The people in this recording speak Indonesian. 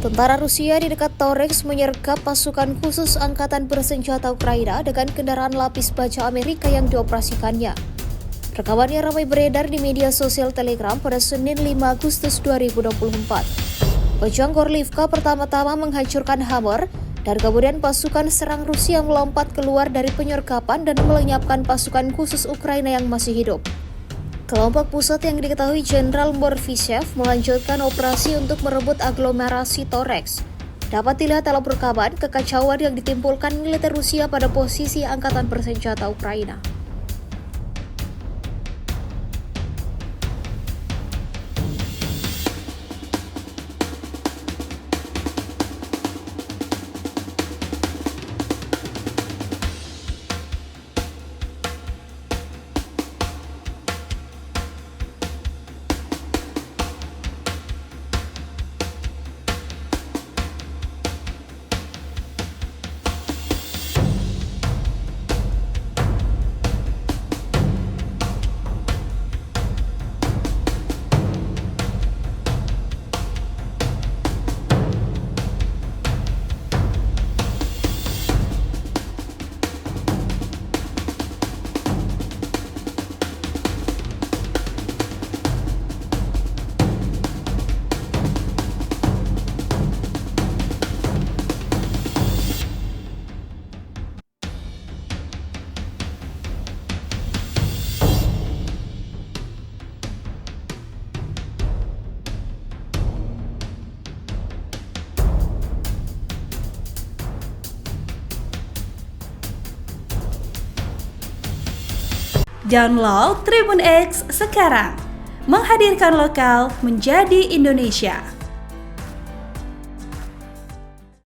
Tentara Rusia di dekat Toretsk menyergap pasukan khusus Angkatan Bersenjata Ukraina dengan kendaraan lapis baja Amerika yang dioperasikannya. Rekamannya ramai beredar di media sosial Telegram pada Senin 5 Agustus 2024. Pejang Gorlivka pertama-tama menghancurkan Hammer, dan kemudian pasukan serang Rusia melompat keluar dari penyergapan dan melenyapkan pasukan khusus Ukraina yang masih hidup. Kelompok pusat yang diketahui Jenderal Morvichev melanjutkan operasi untuk merebut aglomerasi Toretsk. Dapat dilihat dalam rekaman kekacauan yang ditimbulkan militer Rusia pada posisi Angkatan Bersenjata Ukraina. Download Tribun X sekarang, menghadirkan lokal menjadi Indonesia.